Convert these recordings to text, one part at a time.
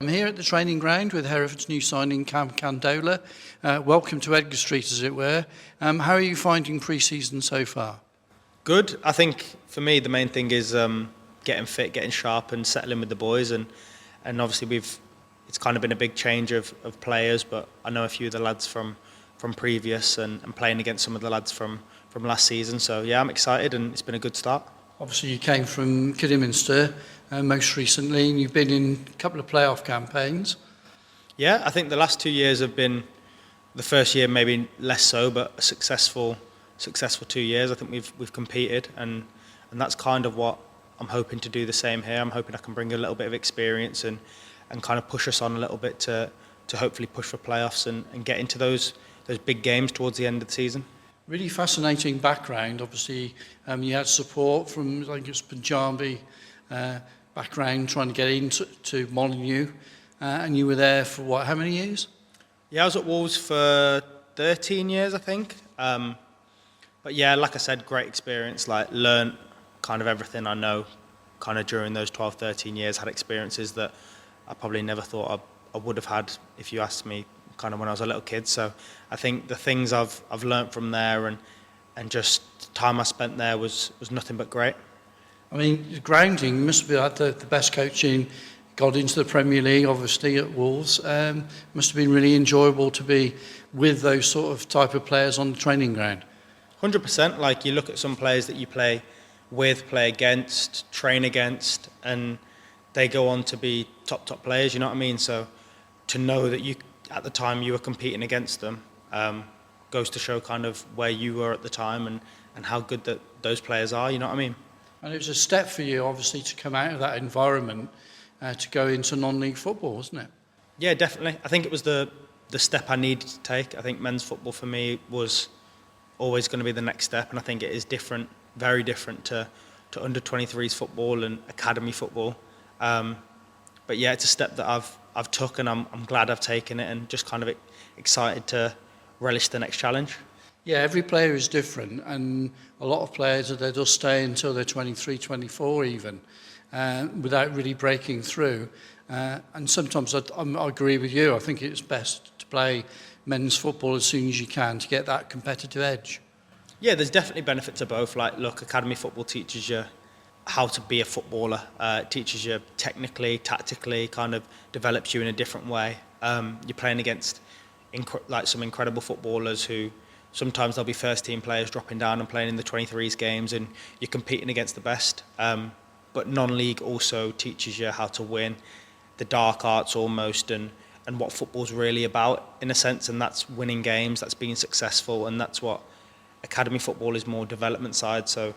I'm here at the training ground with Hereford's new signing, Kam Kandola. Welcome to Edgar Street, as it were. How are you finding pre-season so far? Good. I think for me the main thing is getting fit, getting sharp, and settling with the boys. And obviously it's kind of been a big change of players, but I know a few of the lads from previous and playing against some of the lads from last season. So yeah, I'm excited, and it's been a good start. Obviously, you came from Kidderminster most recently, and you've been in a couple of playoff campaigns. Yeah, I think the last 2 years have been, the first year maybe less so, but a successful 2 years. I think we've competed, and that's kind of what I'm hoping to do the same here. I'm hoping I can bring a little bit of experience and kind of push us on a little bit to hopefully push for playoffs and get into those big games towards the end of the season. Really fascinating background. Obviously, you had support from, I think it's Punjabi background, trying to get into Molineux, and you were there for what, how many years? Yeah, I was at Wolves for 13 years, I think. But yeah, like I said, great experience, like learned kind of everything I know kind of during those 12, 13 years, had experiences that I probably never thought I would have had if you asked me kind of when I was a little kid. So I think the things I've learnt from there and just the time I spent there was nothing but great. I mean, grounding, you must have had the best coaching, got into the Premier League, obviously, at Wolves. Must have been really enjoyable to be with those sort of type of players on the training ground. 100%. Like, you look at some players that you play with, play against, train against, and they go on to be top players, you know what I mean? So to know that you, at the time you were competing against them, goes to show kind of where you were at the time and how good that those players are, you know what I mean? And it was a step for you, obviously, to come out of that environment to go into non-league football, wasn't it? Yeah, definitely. I think it was the step I needed to take. I think men's football for me was always going to be the next step, and I think it is different, very different to under 23s football and academy football. But yeah, it's a step that I've took, and I'm glad I've taken it, and just kind of excited to relish the next challenge. Yeah, every player is different, and a lot of players, they just stay until they're 23, 24 even, without really breaking through. And sometimes I agree with you. I think it's best to play men's football as soon as you can to get that competitive edge. Yeah, there's definitely benefit to both. Like, look, academy football teaches you how to be a footballer. It teaches you technically, tactically, kind of develops you in a different way. You're playing against like some incredible footballers who sometimes they'll be first team players dropping down and playing in the 23s games, and you're competing against the best. But non-league also teaches you how to win, the dark arts almost, and what football's really about in a sense, and that's winning games, that's being successful, and that's what academy football is, more development side. So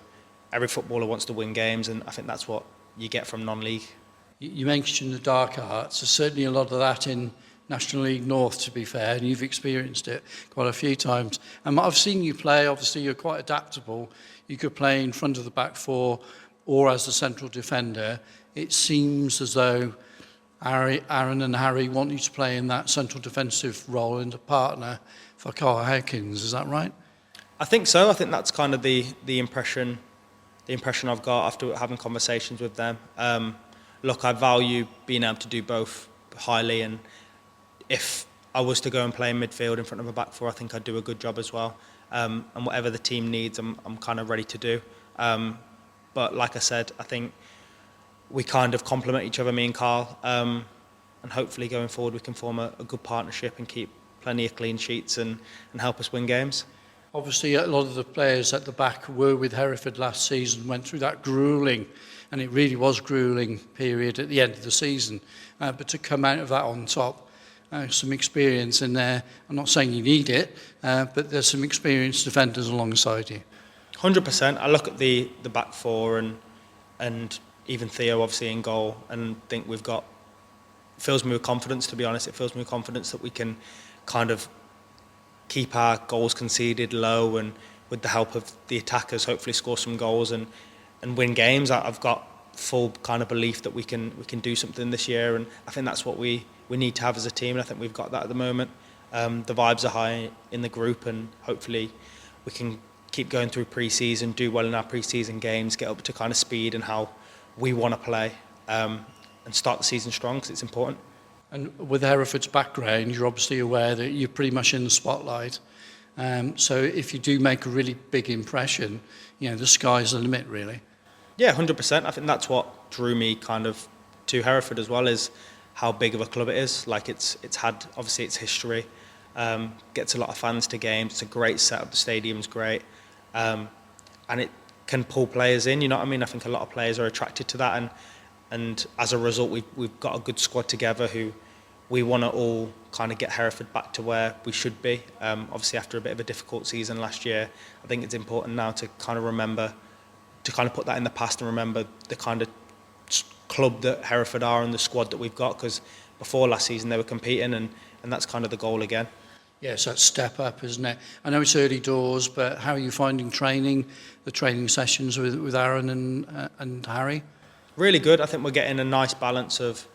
every footballer wants to win games, and I think that's what you get from non-league. You mentioned the dark arts. There's certainly a lot of that in National League North, to be fair, and you've experienced it quite a few times. And I've seen you play. Obviously, you're quite adaptable. You could play in front of the back four or as the central defender. It seems as though Aaron and Harry want you to play in that central defensive role and a partner for Kyle Howkins. Is that right? I think so. I think that's kind of the impression I've got after having conversations with them. Look, I value being able to do both highly, and if I was to go and play in midfield in front of a back four, I think I'd do a good job as well. And whatever the team needs, I'm kind of ready to do. But like I said, I think we kind of complement each other, me and Carl. And hopefully going forward, we can form a good partnership and keep plenty of clean sheets and help us win games. Obviously, a lot of the players at the back were with Hereford last season, went through that gruelling, and it really was gruelling period at the end of the season. But to come out of that on top, some experience in there. I'm not saying you need it, but there's some experienced defenders alongside you. 100%. I look at the back four and even Theo obviously in goal, and think we've got, fills me with confidence, to be honest. It fills me with confidence that we can kind of keep our goals conceded low, and with the help of the attackers hopefully score some goals and win games. I've got full kind of belief that we can do something this year, and I think that's what we need to have as a team, and I think we've got that at the moment. The vibes are high in the group, and hopefully we can keep going through pre-season, do well in our pre-season games, get up to kind of speed and how we want to play, and start the season strong, because it's important. And with Hereford's background, you're obviously aware that you're pretty much in the spotlight. So if you do make a really big impression, the sky's the limit, really. Yeah, 100%. I think that's what drew me kind of to Hereford as well, is how big of a club it is. Like it's had, obviously, its history, gets a lot of fans to games. It's a great setup. The stadium's great, and it can pull players in. You know what I mean? I think a lot of players are attracted to that, and as a result, we've got a good squad together who we want to all kind of get Hereford back to where we should be. Obviously, after a bit of a difficult season last year, I think it's important now to kind of remember, to kind of put that in the past and remember the kind of club that Hereford are and the squad that we've got, because before last season they were competing, and that's kind of the goal again. Yes, that's step up, isn't it? I know it's early doors, but how are you finding training, the training sessions with Aaron and Harry? Really good. I think we're getting a nice balance of,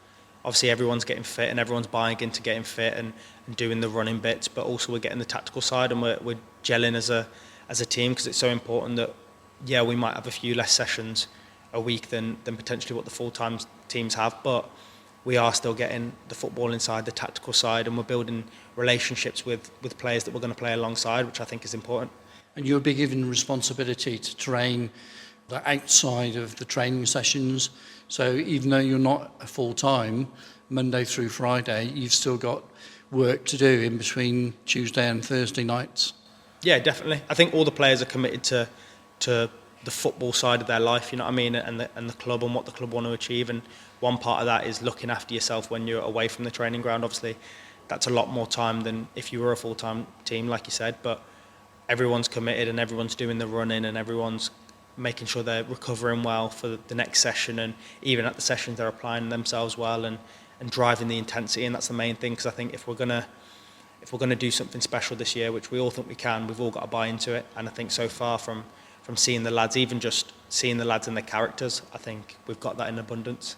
obviously everyone's getting fit and everyone's buying into getting fit and doing the running bits, but also we're getting the tactical side, and we're gelling as a team, because it's so important that, yeah, we might have a few less sessions a week than potentially what the full-time teams have, but we are still getting the football inside, the tactical side, and we're building relationships with players that we're going to play alongside, which I think is important. And you'll be given responsibility to train the outside of the training sessions. So even though you're not a full-time, Monday through Friday, you've still got work to do in between Tuesday and Thursday nights. Yeah, definitely. I think all the players are committed to the football side of their life, you know what I mean, and the club and what the club want to achieve. And one part of that is looking after yourself when you're away from the training ground. Obviously, that's a lot more time than if you were a full-time team, like you said. But everyone's committed and everyone's doing the running and everyone's making sure they're recovering well for the next session, and even at the sessions they're applying themselves well and driving the intensity. And that's the main thing, because I think if we're gonna do something special this year, which we all think we can, we've all got to buy into it. And I think so far from seeing the lads, even just seeing the lads and their characters, I think we've got that in abundance.